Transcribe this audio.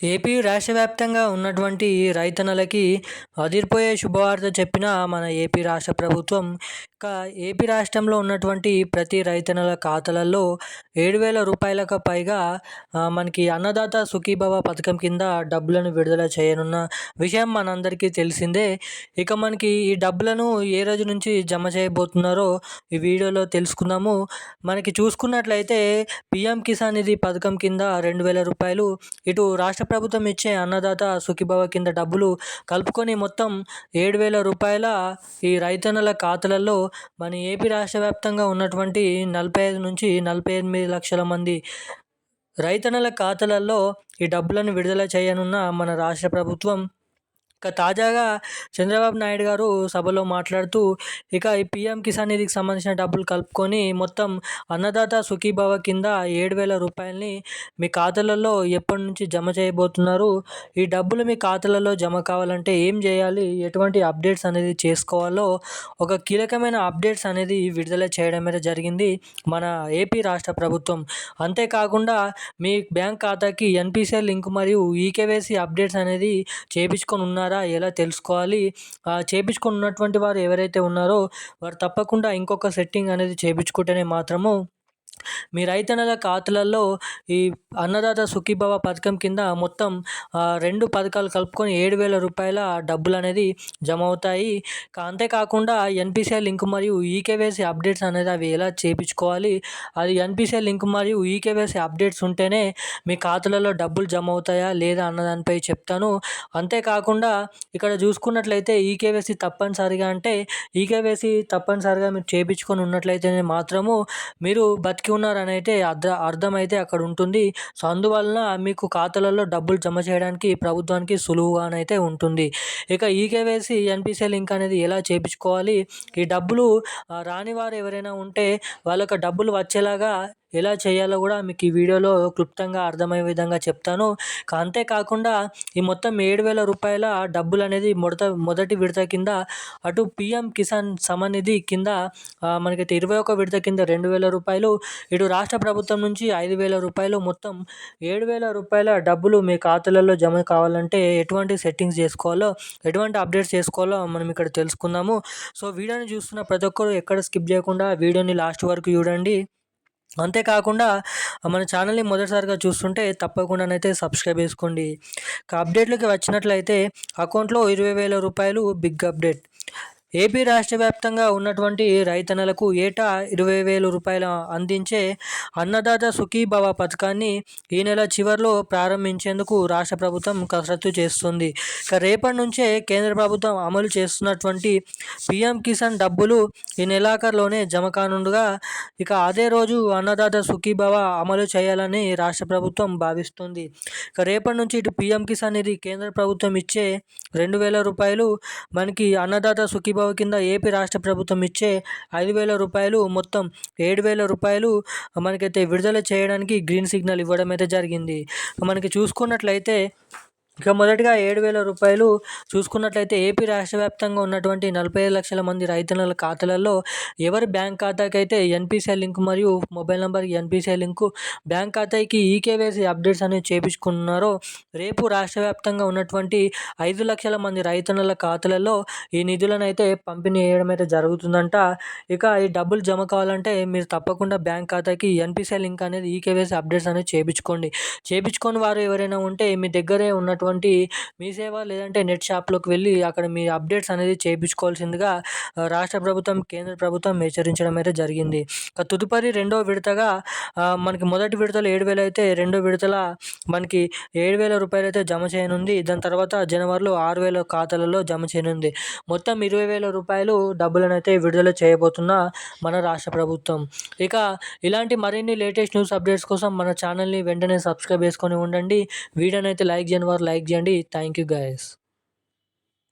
AP రాష్ట్ర వ్యాప్తంగా ఉన్నటువంటి రైతన్నలకి అదిరిపోయే శుభవార్త చెప్పిన మన ఏపీ రాష్ట్ర ప్రభుత్వం. ఏపీ రాష్ట్రంలో ఉన్నటువంటి ప్రతి రైతన్నల ఖాతాలలో 7,000 రూపాయలకు పైగా మనకి అన్నదాత సుఖీభవ పథకం కింద డబ్బులను విడుదల చేయనున్న విషయం మనందరికీ తెలిసిందే. ఇక మనకి ఈ డబ్బులను ఏ రోజు నుంచి జమ చేయబోతున్నారో ఈ వీడియోలో తెలుసుకుందాము. మనకి చూసుకున్నట్లయితే పీఎం కిసాన్ నిధి పథకం కింద 2,000 రూపాయలు, ఇటు రాష్ట్ర ప్రభుత్వం ఇచ్చే అన్నదాత సుఖీభవ కింద డబ్బులు కలుపుకొని మొత్తం 7,000 రూపాయల ఈ రైతన్నల ఖాతాలలో మన ఏపీ రాష్ట్ర వ్యాప్తంగా ఉన్నటువంటి 45 నుంచి 48 లక్షల మంది రైతన్నల ఖాతాలలో ఈ డబ్బులను విడుదల చేయనున్న మన రాష్ట్ర ప్రభుత్వం. తాజాగా చంద్రబాబు నాయుడు గారు సభలో మాట్లాడుతూ, ఇక ఈ పీఎం కిసాన్ నిధికి సంబంధించిన డబ్బులు కలుపుకొని మొత్తం అన్నదాత సుఖీభవ కింద 7,000 రూపాయలని మీ ఖాతాలలో ఎప్పటి నుంచి జమ చేయబోతున్నారు, ఈ డబ్బులు మీ ఖాతాలలో జమ కావాలంటే ఏం చేయాలి, ఎటువంటి అప్డేట్స్ అనేది చేసుకోవాలో ఒక కీలకమైన అప్డేట్స్ అనేది విడుదల చేయడం మీద జరిగింది మన ఏపీ రాష్ట్ర ప్రభుత్వం. అంతేకాకుండా మీ బ్యాంక్ ఖాతాకి ఎన్పిసిఐ లింక్ మరియు ఈకేవైసీ అప్డేట్స్ అనేది చేయించుకొని ఉన్నారు ఎలా తెలుసుకోవాలి, చేయించుకొని ఉన్నటువంటి వారు ఎవరైతే ఉన్నారో వారు తప్పకుండా ఇంకొక సెట్టింగ్ అనేది చేయించుకుంటేనే మాత్రము మీ రైతన్నల ఖాతాలలో ఈ అన్నదాత సుఖీభవ పథకం కింద మొత్తం 2 పథకాలు కలుపుకొని 7,000 రూపాయల డబ్బులు అనేది జమ అవుతాయి. అంతేకాకుండా ఎన్పిసిఐ లింక్ మరియు ఈకేవైసీ అప్డేట్స్ అనేది అవి ఎలా చేయించుకోవాలి, అది ఎన్పిసిఐ లింక్ మరియు ఈకేవైసీ అప్డేట్స్ ఉంటేనే మీ ఖాతాలలో డబ్బులు జమ అవుతాయా లేదా అన్నదానిపై చెప్తాను. అంతేకాకుండా ఇక్కడ చూసుకున్నట్లయితే ఈకేవైసీ తప్పనిసరిగా అంటే ఈకేవైసీ తప్పనిసరిగా మీరు చేయించుకొని ఉన్నట్లయితేనే మాత్రము మీరు బతికి ఉన్నారని అయితే అర్థమైతే అక్కడ ఉంటుంది. సో అందువలన మీకు ఖాతాలలో డబ్బులు జమ చేయడానికి ప్రభుత్వానికి సులువుగానైతే ఉంటుంది. ఇక ఈకేవైసీ ఎన్పిసిఐ లింక్ అనేది ఎలా చేయించుకోవాలి, ఈ డబ్బులు రాని వారు ఎవరైనా ఉంటే వాళ్ళకి డబ్బులు వచ్చేలాగా ఎలా చేయాలో కూడా మీకు ఈ వీడియోలో క్లుప్తంగా అర్థమయ్యే విధంగా చెప్తాను. అంతేకాకుండా ఈ మొత్తం 7,000 రూపాయల డబ్బులు అనేది మొదటి విడత కింద అటు పీఎం కిసాన్ సమ్మాన్ కింద మనకైతే 21 విడత కింద 2,000 రూపాయలు, ఇటు రాష్ట్ర ప్రభుత్వం నుంచి 5,000 రూపాయలు, మొత్తం 7,000 రూపాయల డబ్బులు మీ ఖాతాలలో జమ కావాలంటే ఎటువంటి సెట్టింగ్స్ చేసుకోవాలో, ఎటువంటి అప్డేట్స్ చేసుకోవాలో మనం ఇక్కడ తెలుసుకుందాము. సో వీడియోని చూస్తున్న ప్రతి ఒక్కరు ఎక్కడ స్కిప్ చేయకుండా వీడియోని లాస్ట్ వరకు చూడండి. అంతేకాకుండా మన ఛానల్ని మొదటిసారిగా చూస్తుంటే తప్పకుండానైతే సబ్స్క్రైబ్ చేసుకోండి. అప్డేట్లోకి వచ్చినట్లయితే అకౌంట్లో 20,000 రూపాయలు బిగ్ అప్డేట్. ఏపీ రాష్ట్ర వ్యాప్తంగా ఉన్నటువంటి రైతన్నలకు ఏటా 20,000 రూపాయల అందించే అన్నదాత సుఖీభవ పథకాన్ని ఈ నెల చివరిలో ప్రారంభించేందుకు రాష్ట్ర ప్రభుత్వం కసరత్తు చేస్తుంది. రేపటి నుంచే కేంద్ర ప్రభుత్వం అమలు చేస్తున్నటువంటి పీఎం కిసాన్ డబ్బులు ఈ నెలాఖరులోనే జమ కానుండగా, ఇక అదే రోజు అన్నదాత సుఖీభవ అమలు చేయాలని రాష్ట్ర ప్రభుత్వం భావిస్తుంది. రేపటి నుంచి ఇటు పీఎం కిసాన్ నిధి కేంద్ర ప్రభుత్వం ఇచ్చే 2,000 రూపాయలు, మనకి అన్నదాత సుఖీభవ కింద ఏపీ రాష్ట్ర ప్రభుత్వం ఇచ్చే 5,000 రూపాయలు, మొత్తం 7,000 రూపాయలు మనకైతే విడుదల చేయడానికి గ్రీన్ సిగ్నల్ ఇవ్వడం అయితే జరిగింది. మనకి చూసుకున్నట్లయితే ఇక మొదటిగా 7,000 రూపాయలు చూసుకున్నట్లయితే ఏపీ రాష్ట్ర వ్యాప్తంగా ఉన్నటువంటి 45 లక్షల మంది రైతన్నల ఖాతాలలో ఎవరి బ్యాంక్ ఖాతాకైతే ఎన్పిసిఐ లింక్ మరియు mobile number NPCI link, bank ఖాతాకి ఈకేవైసీ అప్డేట్స్ అనేవి చేయించుకున్నారో రేపు రాష్ట్ర వ్యాప్తంగా ఉన్నటువంటి 5 లక్షల మంది రైతన్నల ఖాతాలలో ఈ నిధులను అయితే పంపిణీ చేయడం అయితే జరుగుతుందంట. ఇక ఈ డబ్బులు జమ కావాలంటే మీరు తప్పకుండా బ్యాంక్ ఖాతాకి ఎన్పిసిఐ లింక్ అనేది ఈకేవైసీ అప్డేట్స్ అనేది చేయించుకొని వారు ఎవరైనా ఉంటే మీ దగ్గరే ఉన్నటువంటి మీ సేవ లేదంటే నెట్ షాప్లోకి వెళ్ళి అక్కడ మీ అప్డేట్స్ అనేది చేయించుకోవాల్సిందిగా రాష్ట్ర ప్రభుత్వం కేంద్ర ప్రభుత్వం హెచ్చరించడం అయితే జరిగింది. తదుపరి రెండో విడతగా మనకి మొదటి విడతలో 7,000 అయితే రెండో విడతల మనకి 7,000 రూపాయలు అయితే జమ చేయనుంది. దాని తర్వాత జనవరిలో 6,000 ఖాతాలలో జమ చేయనుంది. మొత్తం 20,000 రూపాయలు డబ్బులను అయితే విడుదల చేయబోతున్న మన రాష్ట్ర ప్రభుత్వం. ఇక ఇలాంటి మరిన్ని లేటెస్ట్ న్యూస్ అప్డేట్స్ కోసం మన ఛానల్ని వెంటనే సబ్స్క్రైబ్ చేసుకొని ఉండండి. వీడియోని అయితే లైక్ చేయని వారు లైక్ చేయండి. Thank you guys.